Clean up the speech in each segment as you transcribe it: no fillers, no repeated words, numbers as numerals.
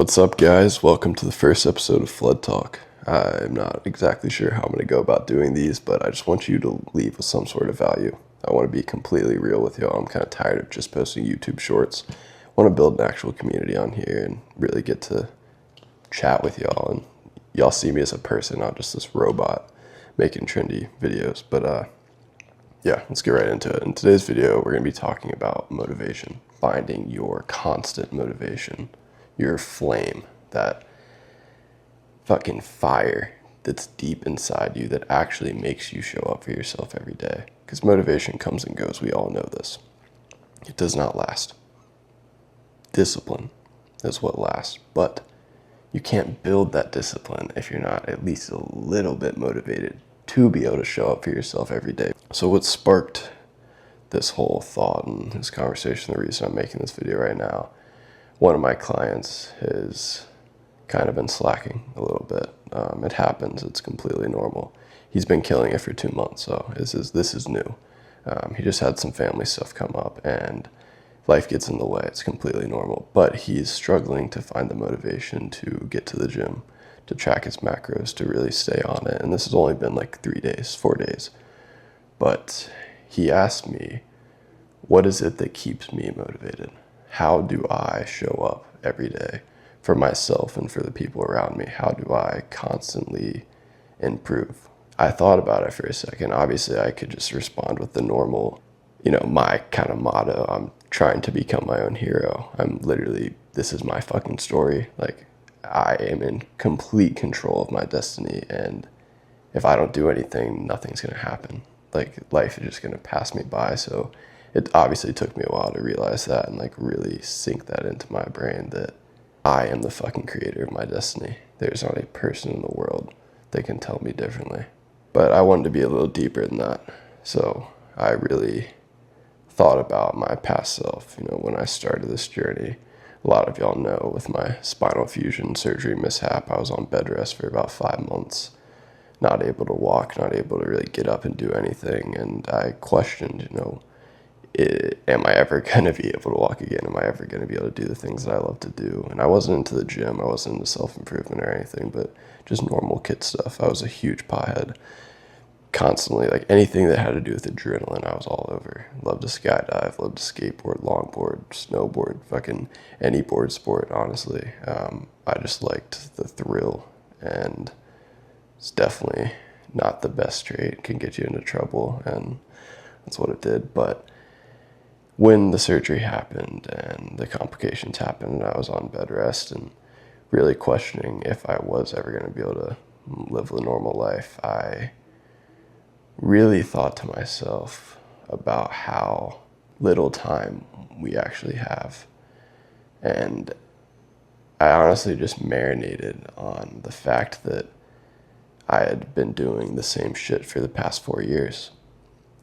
What's up, guys? Welcome to the first episode of Flood Talk. I'm not exactly sure how I'm going to go about doing these, but I just want you to leave with some sort of value. I want to be completely real with y'all. I'm kind of tired of just posting YouTube shorts. I want to build an actual community on here and really get to chat with y'all. And y'all see me as a person, not just this robot making trendy videos. But yeah, let's get right into it. In today's video, we're going to be talking about motivation, finding your constant motivation, your flame, that fucking fire that's deep inside you that actually makes you show up for yourself every day. Because motivation comes and goes. We all know this. It does not last. Discipline is what lasts. But you can't build that discipline if you're not at least a little bit motivated to be able to show up for yourself every day. So what sparked this whole thought and this conversation, the reason I'm making this video right now, one of my clients has kind of been slacking a little bit. It happens. It's completely normal. He's been killing it for 2 months, so this is new. He just had some family stuff come up, and life gets in the way. It's completely normal. But he's struggling to find the motivation to get to the gym, to track his macros, to really stay on it. And this has only been like 3 days, 4 days. But he asked me, what is it that keeps me motivated? How do I show up every day for myself and for the people around me? How do I constantly improve? I thought about it for a second. Obviously, I could just respond with the normal, my kind of motto. I'm trying to become my own hero. This is my fucking story. Like, I am in complete control of my destiny. And if I don't do anything, nothing's going to happen. Like, life is just going to pass me by. So it obviously took me a while to realize that and like really sink that into my brain that I am the fucking creator of my destiny. There's not a person in the world that can tell me differently. But I wanted to be a little deeper than that. So I really thought about my past self. When I started this journey, a lot of y'all know with my spinal fusion surgery mishap, I was on bed rest for about 5 months, not able to walk, not able to really get up and do anything. And I questioned, am I ever going to be able to walk again? Am I ever going to be able to do the things that I love to do? And I wasn't into the gym. I wasn't into self-improvement or anything, but just normal kid stuff. I was a huge pothead. Constantly, like anything that had to do with adrenaline, I was all over. Loved to skydive, loved to skateboard, longboard, snowboard, fucking any board sport, honestly. I just liked the thrill, and it's definitely not the best trait. It can get you into trouble, and that's what it did. But when the surgery happened and the complications happened and I was on bed rest and really questioning if I was ever going to be able to live a normal life, I really thought to myself about how little time we actually have. And I honestly just marinated on the fact that I had been doing the same shit for the past 4 years.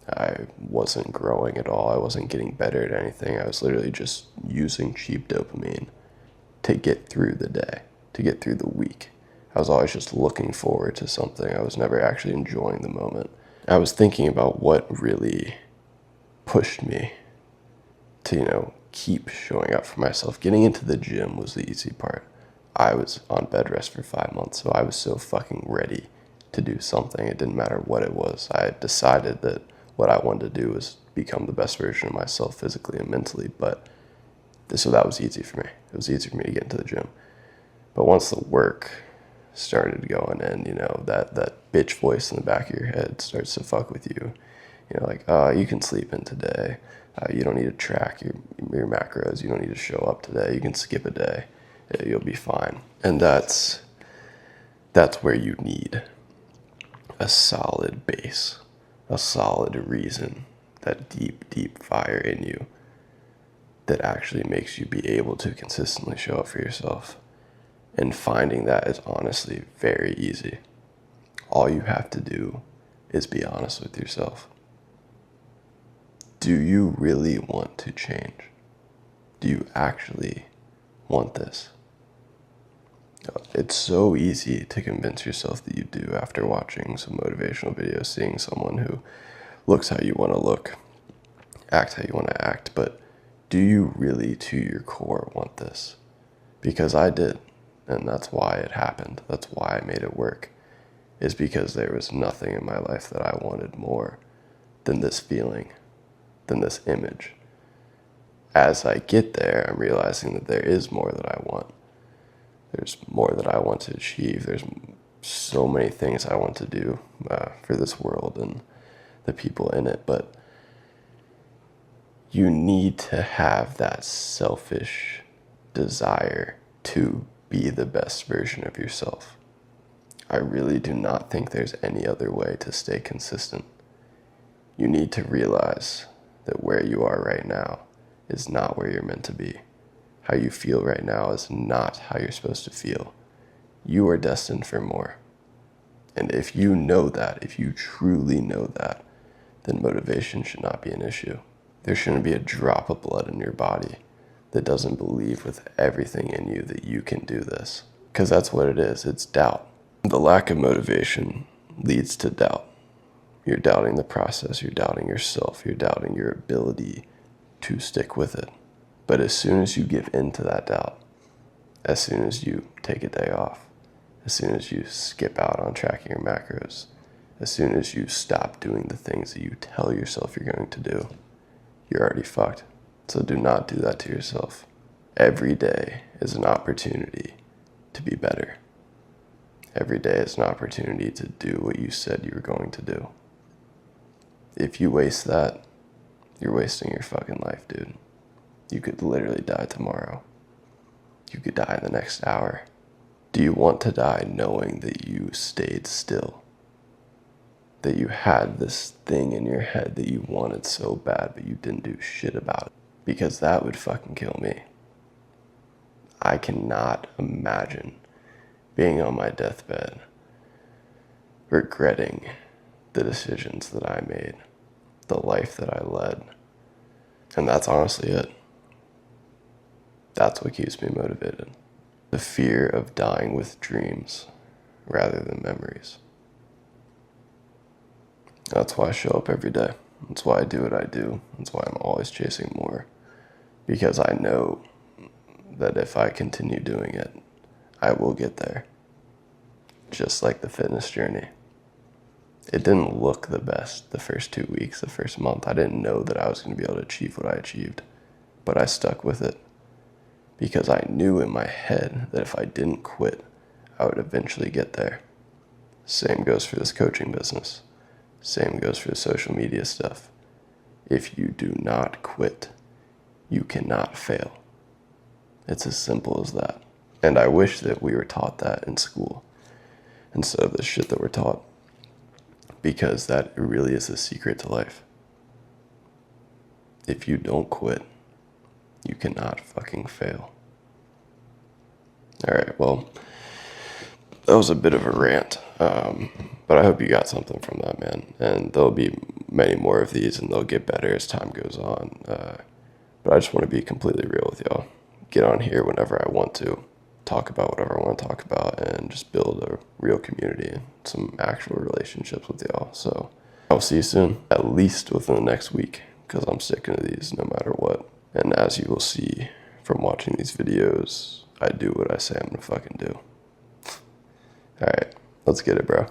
I wasn't growing at all. I wasn't getting better at anything. I was literally just using cheap dopamine to get through the day, to get through the week. I was always just looking forward to something. I was never actually enjoying the moment. I was thinking about what really pushed me to, keep showing up for myself. Getting into the gym was the easy part. I was on bed rest for 5 months, so I was so fucking ready to do something. It didn't matter what it was. I had decided that what I wanted to do was become the best version of myself physically and mentally, so that was easy for me. It was easy for me to get into the gym. But once the work started going in, that bitch voice in the back of your head starts to fuck with you. Like, oh, you can sleep in today. You don't need to track your macros. You don't need to show up today. You can skip a day. You'll be fine. And that's where you need a solid base, a solid reason, that deep, deep fire in you that actually makes you be able to consistently show up for yourself. And finding that is honestly very easy. All you have to do is be honest with yourself. Do you really want to change? Do you actually want this? It's so easy to convince yourself that you do after watching some motivational videos, seeing someone who looks how you want to look, act how you want to act, but do you really to your core want this? Because I did. And that's why it happened. That's why I made it work. Is because there was nothing in my life that I wanted more than this feeling, than this image. As I get there, I'm realizing that there is more that I want. There's more that I want to achieve. There's so many things I want to do for this world and the people in it. But you need to have that selfish desire to be the best version of yourself. I really do not think there's any other way to stay consistent. You need to realize that where you are right now is not where you're meant to be. How you feel right now is not how you're supposed to feel. You are destined for more. And if you know that, if you truly know that, then motivation should not be an issue. There shouldn't be a drop of blood in your body that doesn't believe with everything in you that you can do this. Because that's what it is. It's doubt. The lack of motivation leads to doubt. You're doubting the process. You're doubting yourself. You're doubting your ability to stick with it. But as soon as you give in to that doubt, as soon as you take a day off, as soon as you skip out on tracking your macros, as soon as you stop doing the things that you tell yourself you're going to do, you're already fucked. So do not do that to yourself. Every day is an opportunity to be better. Every day is an opportunity to do what you said you were going to do. If you waste that, you're wasting your fucking life, dude. You could literally die tomorrow. You could die in the next hour. Do you want to die knowing that you stayed still? That you had this thing in your head that you wanted so bad, but you didn't do shit about it? Because that would fucking kill me. I cannot imagine being on my deathbed, regretting the decisions that I made, the life that I led. And that's honestly it. That's what keeps me motivated. The fear of dying with dreams rather than memories. That's why I show up every day. That's why I do what I do. That's why I'm always chasing more. Because I know that if I continue doing it, I will get there. Just like the fitness journey. It didn't look the best the first 2 weeks, the first month. I didn't know that I was going to be able to achieve what I achieved. But I stuck with it. Because I knew in my head that if I didn't quit, I would eventually get there. Same goes for this coaching business. Same goes for the social media stuff. If you do not quit, you cannot fail. It's as simple as that. And I wish that we were taught that in school instead of the shit that we're taught. Because that really is the secret to life. If you don't quit, you cannot fucking fail. Alright, well, that was a bit of a rant. But I hope you got something from that, man. And there'll be many more of these, and they'll get better as time goes on. But I just want to be completely real with y'all. Get on here whenever I want to. Talk about whatever I want to talk about, and just build a real community and some actual relationships with y'all. So I'll see you soon, at least within the next week, because I'm sticking to these no matter what. And as you will see from watching these videos, I do what I say I'm gonna fucking do. Alright, let's get it, bro.